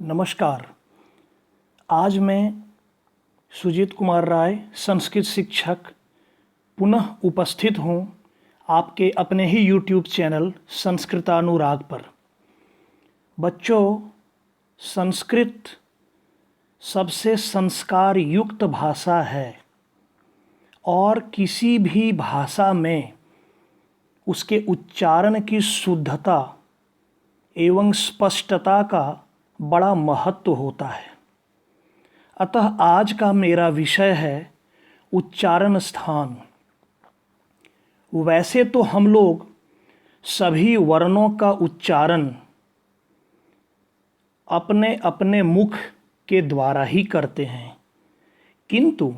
नमस्कार। आज मैं सुजीत कुमार राय, संस्कृत शिक्षक, पुनः उपस्थित हूँ आपके अपने ही यूट्यूब चैनल संस्कृतानुराग पर। बच्चों, संस्कृत सबसे संस्कार युक्त भाषा है और किसी भी भाषा में उसके उच्चारण की शुद्धता एवं स्पष्टता का बड़ा महत्व होता है। अतः आज का मेरा विषय है उच्चारण स्थान। वैसे तो हम लोग सभी वर्णों का उच्चारण अपने अपने मुख के द्वारा ही करते हैं, किंतु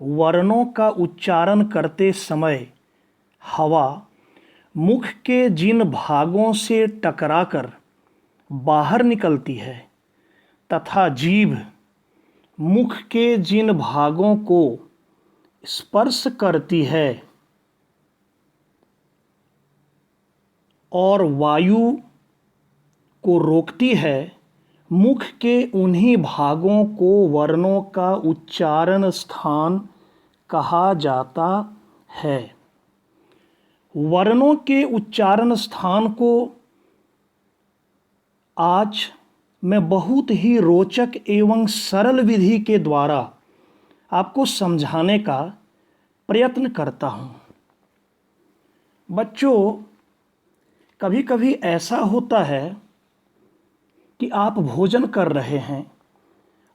वर्णों का उच्चारण करते समय हवा मुख के जिन भागों से टकराकर बाहर निकलती है तथा जीभ मुख के जिन भागों को स्पर्श करती है और वायु को रोकती है, मुख के उन्हीं भागों को वर्णों का उच्चारण स्थान कहा जाता है। वर्णों के उच्चारण स्थान को आज मैं बहुत ही रोचक एवं सरल विधि के द्वारा आपको समझाने का प्रयत्न करता हूँ। बच्चों, कभी कभी ऐसा होता है कि आप भोजन कर रहे हैं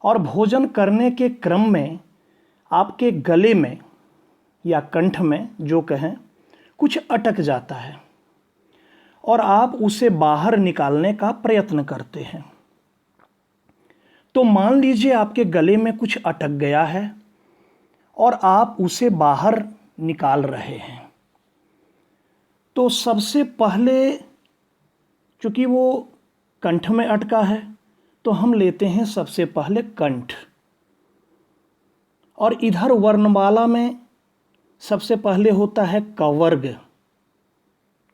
और भोजन करने के क्रम में आपके गले में या कंठ में जो कहें कुछ अटक जाता है और आप उसे बाहर निकालने का प्रयत्न करते हैं। तो मान लीजिए आपके गले में कुछ अटक गया है और आप उसे बाहर निकाल रहे हैं। तो सबसे पहले, चूंकि वो कंठ में अटका है, तो हम लेते हैं सबसे पहले कंठ, और इधर वर्णमाला में सबसे पहले होता है कवर्ग।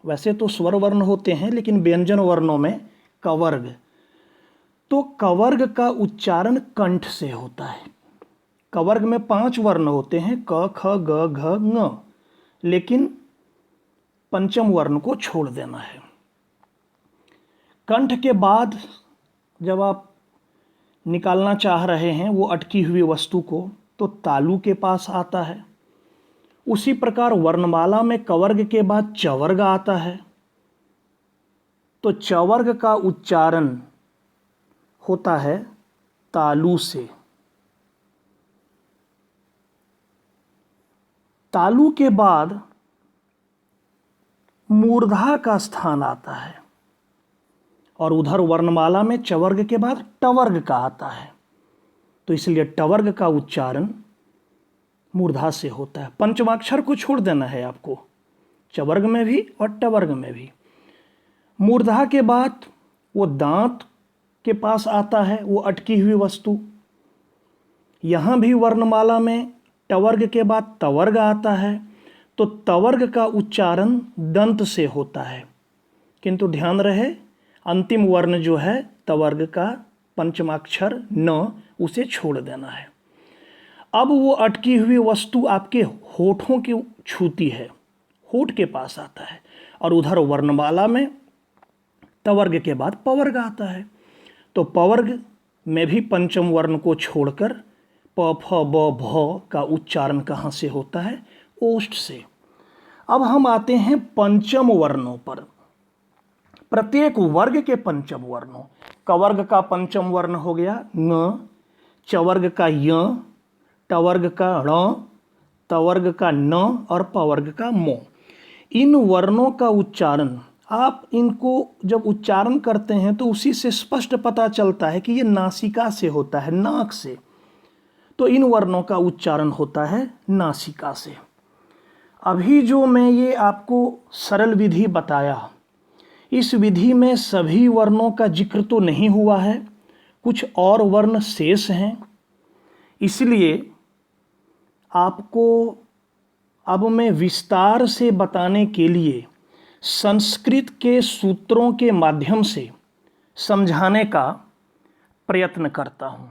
वैसे तो स्वर वर्ण होते हैं, लेकिन व्यंजन वर्णों में कवर्ग। तो कवर्ग का उच्चारण कंठ से होता है। कवर्ग में 5 वर्ण होते हैं, क, ख, ग, घ, ङ, लेकिन पंचम वर्ण को छोड़ देना है। कंठ के बाद जब आप निकालना चाह रहे हैं वो अटकी हुई वस्तु को, तो तालु के पास आता है। उसी प्रकार वर्णमाला में कवर्ग के बाद चवर्ग आता है। तो चवर्ग का उच्चारण होता है तालु से। तालु के बाद मूर्धा का स्थान आता है और उधर वर्णमाला में चवर्ग के बाद टवर्ग का आता है। तो इसलिए टवर्ग का उच्चारण मूर्धा से होता है। पंचमाक्षर को छोड़ देना है आपको, चवर्ग में भी और टवर्ग में भी। मूर्धा के बाद वो दांत के पास आता है, वो अटकी हुई वस्तु। यहाँ भी वर्णमाला में टवर्ग के बाद तवर्ग आता है। तो तवर्ग का उच्चारण दंत से होता है, किंतु ध्यान रहे अंतिम वर्ण जो है तवर्ग का पंचमाक्षर न, उसे छोड़ देना है। अब वो अटकी हुई वस्तु आपके होठों की छूती है, होठ के पास आता है, और उधर वर्णमाला में तवर्ग के बाद पवर्ग आता है। तो पवर्ग में भी पंचम वर्ण को छोड़कर प, फ, ब, भ का उच्चारण कहाँ से होता है? ओष्ठ से। अब हम आते हैं पंचम वर्णों पर। प्रत्येक वर्ग के पंचम वर्णों। कवर्ग का पंचम वर्ण हो गया ङ, चवर्ग का य, टवर्ग का ण, तवर्ग का न और पवर्ग का मो। इन वर्णों का उच्चारण, आप इनको जब उच्चारण करते हैं तो उसी से स्पष्ट पता चलता है कि ये नासिका से होता है, नाक से। तो इन वर्णों का उच्चारण होता है नासिका से। अभी जो मैं ये आपको सरल विधि बताया, इस विधि में सभी वर्णों का जिक्र तो नहीं हुआ है, कुछ और वर्ण शेष हैं। इसलिए आपको अब मैं विस्तार से बताने के लिए संस्कृत के सूत्रों के माध्यम से समझाने का प्रयत्न करता हूँ।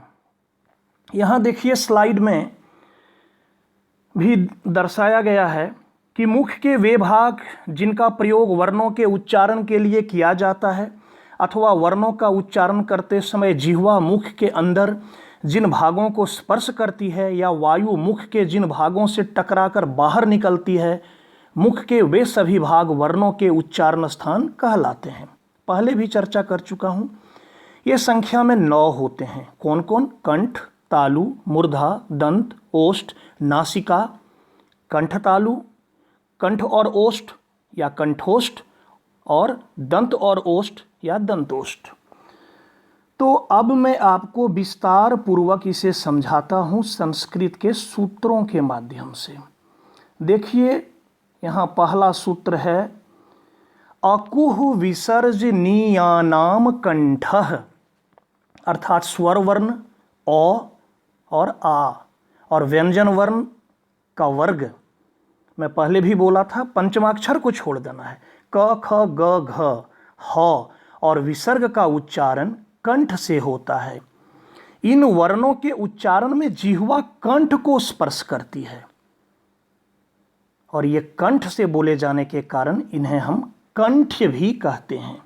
यहाँ देखिए स्लाइड में भी दर्शाया गया है कि मुख के वे भाग जिनका प्रयोग वर्णों के उच्चारण के लिए किया जाता है अथवा वर्णों का उच्चारण करते समय जिह्वा मुख के अंदर जिन भागों को स्पर्श करती है या वायु मुख के जिन भागों से टकराकर बाहर निकलती है, मुख के वे सभी भाग वर्णों के उच्चारण स्थान कहलाते हैं। पहले भी चर्चा कर चुका हूँ। ये संख्या में 9 होते हैं। कौन कौन? कंठ, तालु, मूर्धा, दंत, ओष्ठ, नासिका, कंठतालु, कंठ और ओष्ठ या कंठोष्ठ, और दंत और ओष्ठ या दंतोष्ठ। तो अब मैं आपको विस्तार पूर्वक इसे समझाता हूँ संस्कृत के सूत्रों के माध्यम से। देखिए यहाँ पहला सूत्र है अकुह विसर्जनीयानाम कंठः, अर्थात स्वर वर्ण अ और आ और व्यंजन वर्ण का वर्ग। मैं पहले भी बोला था पंचमाक्षर को छोड़ देना है। क ख ग घ ह और विसर्ग का उच्चारण कंठ से होता है। इन वर्णों के उच्चारण में जिह्वा कंठ को स्पर्श करती है और ये कंठ से बोले जाने के कारण इन्हें हम कंठ्य भी कहते हैं।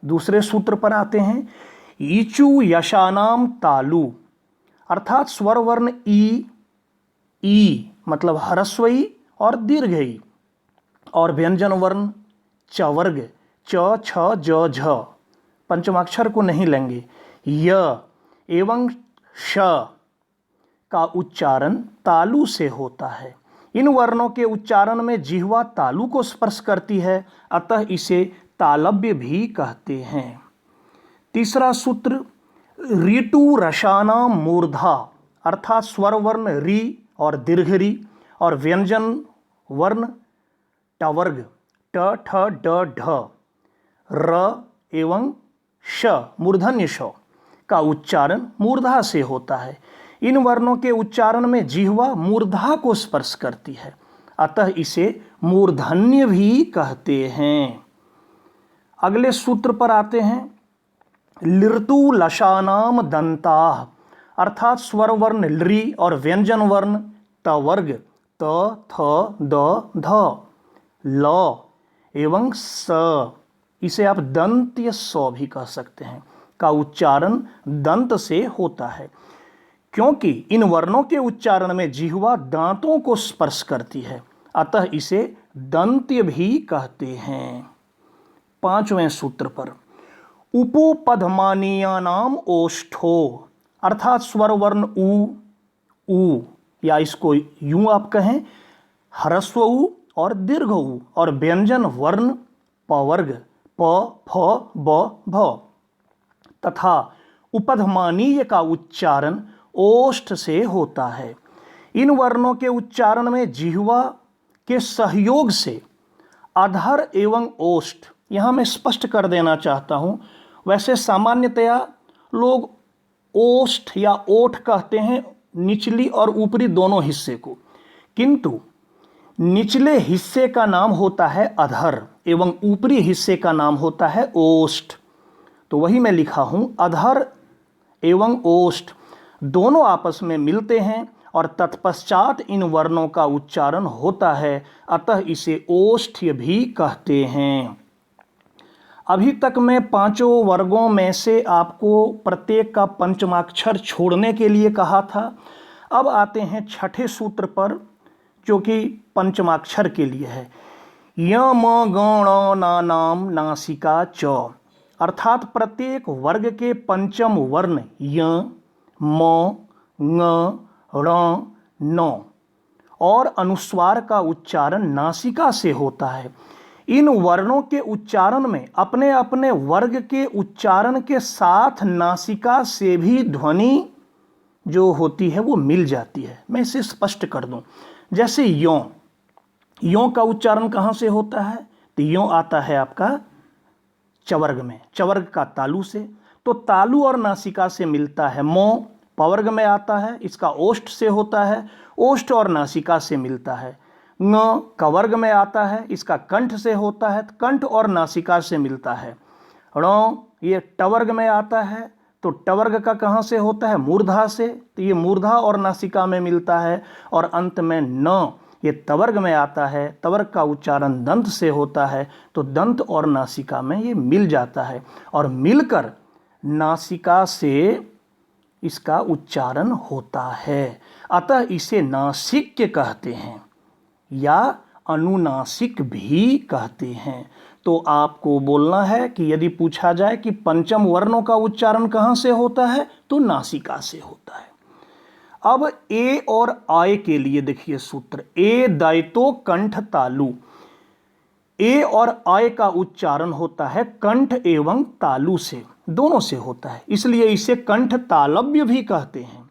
दूसरे सूत्र पर आते हैं ईचु यशानाम तालु, अर्थात स्वर वर्ण ई मतलब ह्रस्व और दीर्घ ई, और व्यंजन वर्ण चवर्ग च छ ज झ, पंचमाक्षर को नहीं लेंगे, य एवं श का उच्चारण तालु से होता है। इन वर्णों के उच्चारण में जिह्वा तालु को स्पर्श करती है, अतः इसे तालव्य भी कहते हैं। तीसरा सूत्र ऋतु रसानाम मूर्धा, अर्थात स्वर वर्ण री और दीर्घ री और व्यंजन वर्ण टवर्ग ट ठ ड ढ, र एवं श मूर्धन्य श का उच्चारण मूर्धा से होता है। इन वर्णों के उच्चारण में जिह्वा मूर्धा को स्पर्श करती है, अतः इसे मूर्धन्य भी कहते हैं। अगले सूत्र पर आते हैं लृतु लशानाम दंताः, अर्थात स्वर वर्ण लृ और व्यंजन वर्ण तवर्ग त थ द ध, ल एवं स, इसे आप दंत्य स भी कह सकते हैं, का उच्चारण दंत से होता है, क्योंकि इन वर्णों के उच्चारण में जिह्वा दांतों को स्पर्श करती है, अतः इसे दंत्य भी कहते हैं। पांचवें सूत्र पर उपोपधमानीयानाम ओष्ठो, अर्थात स्वर वर्ण उ या इसको यूं आप कहें ह्रस्व उ और दीर्घ उ और व्यंजन वर्ण पवर्ग प फ ब भ तथा उपधमानीय का उच्चारण ओष्ठ से होता है। इन वर्णों के उच्चारण में जिह्वा के सहयोग से अधर एवं ओष्ठ, यहाँ मैं स्पष्ट कर देना चाहता हूँ, वैसे सामान्यतया लोग ओष्ठ या ओठ कहते हैं निचली और ऊपरी दोनों हिस्से को, किंतु निचले हिस्से का नाम होता है अधर एवं ऊपरी हिस्से का नाम होता है ओष्ठ। तो वही मैं लिखा हूं, अधर एवं ओष्ठ दोनों आपस में मिलते हैं और तत्पश्चात इन वर्णों का उच्चारण होता है, अतः इसे ओष्ठ्य भी कहते हैं। अभी तक मैं पांचों वर्गों में से आपको प्रत्येक का पंचमाक्षर छोड़ने के लिए कहा था। अब आते हैं छठे सूत्र पर, जो कि पंचमाक्षर के लिए है। यम गण नानाम नासिका च, अर्थात प्रत्येक वर्ग के पंचम वर्ण य म ङ ण न और अनुस्वार का उच्चारण नासिका से होता है। इन वर्णों के उच्चारण में अपने अपने वर्ग के उच्चारण के साथ नासिका से भी ध्वनि जो होती है वो मिल जाती है। मैं इसे स्पष्ट कर दूं, जैसे यों का उच्चारण कहाँ से होता है? तो यों आता है आपका चवर्ग में, चवर्ग का तालु से। तो तालु और नासिका से मिलता है। मो पवर्ग में आता है, इसका ओष्ठ से होता है, ओष्ठ और नासिका से मिलता है। ङ कवर्ग में आता है, इसका कंठ से होता है, कंठ और नासिका से मिलता है। ण ये टवर्ग में आता है, तो टवर्ग का कहाँ से होता है? मूर्धा से। तो ये मूर्धा और नासिका में मिलता है, और अंत में न ये तवर्ग में आता है। तवर्ग का उच्चारण दंत से होता है, तो दंत और नासिका में ये मिल जाता है, और मिलकर नासिका से इसका उच्चारण होता है। अतः इसे नासिक्य कहते हैं या अनुनासिक भी कहते हैं। तो आपको बोलना है कि यदि पूछा जाए कि पंचम वर्णों का उच्चारण कहाँ से होता है, तो नासिका से होता है। अब ए और आय के लिए देखिए सूत्र, ए दायित्व कंठ तालु। ए और आय का उच्चारण होता है कंठ एवं तालु से, दोनों से होता है, इसलिए इसे कंठ तालव्य भी कहते हैं।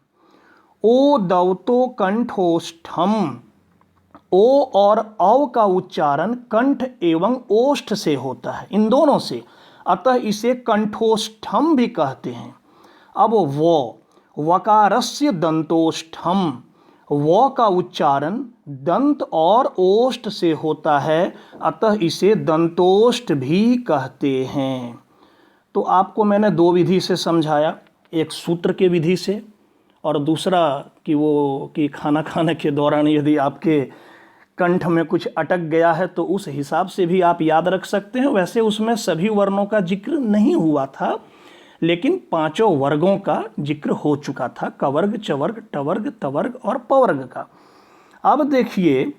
ओ दवतो कंठोष्ठम। ओ और औ का उच्चारण कंठ एवं ओष्ठ से होता है, इन दोनों से, अतः इसे कंठोष्ठम भी कहते हैं। अब वो वकारस्य दंतोष्ठम, वो का उच्चारण दंत और ओष्ठ से होता है, अतः इसे दंतोष्ठ भी कहते हैं। तो आपको मैंने दो विधि से समझाया, एक सूत्र के विधि से और दूसरा कि खाना खाने के दौरान यदि आपके कंठ में कुछ अटक गया है तो उस हिसाब से भी आप याद रख सकते हैं। वैसे उसमें सभी वर्णों का जिक्र नहीं हुआ था, लेकिन पांचों वर्गों का जिक्र हो चुका था, कवर्ग, चवर्ग, टवर्ग, तवर्ग और पवर्ग का। अब देखिए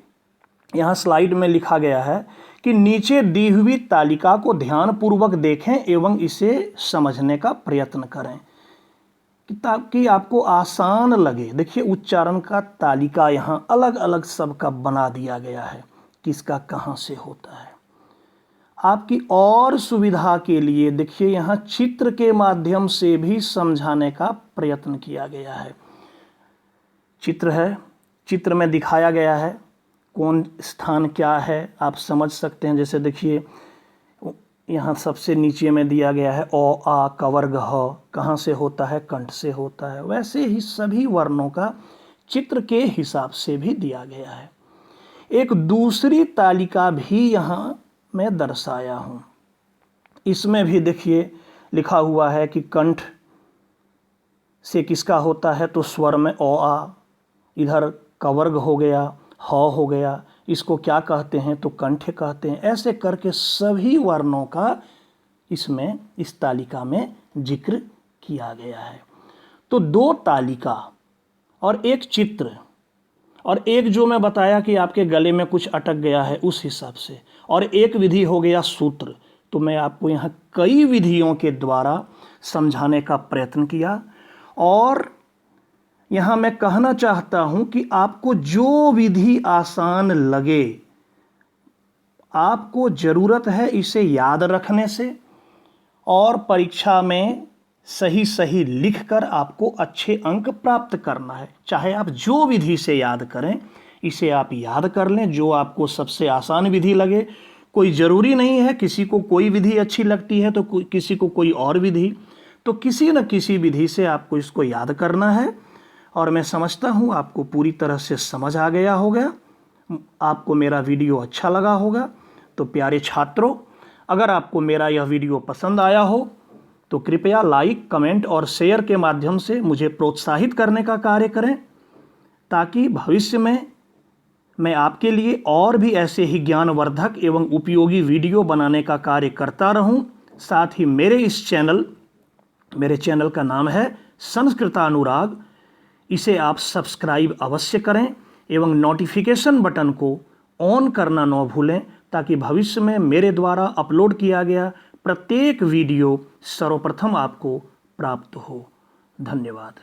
यहाँ स्लाइड में लिखा गया है कि नीचे दी हुई तालिका को ध्यानपूर्वक देखें एवं इसे समझने का प्रयत्न करें ताकि आपको आसान लगे। देखिए उच्चारण का तालिका यहाँ अलग अलग सबका बना दिया गया है, किसका कहाँ से होता है। आपकी और सुविधा के लिए देखिए यहाँ चित्र के माध्यम से भी समझाने का प्रयत्न किया गया है। चित्र है, चित्र में दिखाया गया है कौन स्थान क्या है, आप समझ सकते हैं। जैसे देखिए यहाँ सबसे नीचे में दिया गया है ओ आ कवर्ग ह, कहाँ से होता है? कंठ से होता है। वैसे ही सभी वर्णों का चित्र के हिसाब से भी दिया गया है। एक दूसरी तालिका भी यहाँ मैं दर्शाया हूँ, इसमें भी देखिए लिखा हुआ है कि कंठ से किसका होता है, तो स्वर में ओ आ, इधर कवर्ग हो गया, ह हो गया, इसको क्या कहते हैं? तो कंठ कहते हैं। ऐसे करके सभी वर्णों का इसमें इस तालिका में जिक्र किया गया है। तो दो तालिका और एक चित्र और एक जो मैं बताया कि आपके गले में कुछ अटक गया है उस हिसाब से, और एक विधि हो गया सूत्र। तो मैं आपको यहाँ कई विधियों के द्वारा समझाने का प्रयत्न किया, और यहाँ मैं कहना चाहता हूँ कि आपको जो विधि आसान लगे, आपको ज़रूरत है इसे याद रखने से, और परीक्षा में सही सही लिखकर आपको अच्छे अंक प्राप्त करना है। चाहे आप जो विधि से याद करें, इसे आप याद कर लें, जो आपको सबसे आसान विधि लगे। कोई ज़रूरी नहीं है, किसी को कोई विधि अच्छी लगती है तो किसी को कोई और विधि, तो किसी न किसी विधि से आपको इसको याद करना है। और मैं समझता हूँ आपको पूरी तरह से समझ आ गया होगा, आपको मेरा वीडियो अच्छा लगा होगा। तो प्यारे छात्रों, अगर आपको मेरा यह वीडियो पसंद आया हो तो कृपया लाइक, कमेंट और शेयर के माध्यम से मुझे प्रोत्साहित करने का कार्य करें, ताकि भविष्य में मैं आपके लिए और भी ऐसे ही ज्ञानवर्धक एवं उपयोगी वीडियो बनाने का कार्य करता रहूं। साथ ही मेरे चैनल का नाम है संस्कृतानुराग, इसे आप सब्सक्राइब अवश्य करें एवं नोटिफिकेशन बटन को ऑन करना न भूलें, ताकि भविष्य में मेरे द्वारा अपलोड किया गया प्रत्येक वीडियो सर्वप्रथम आपको प्राप्त हो। धन्यवाद।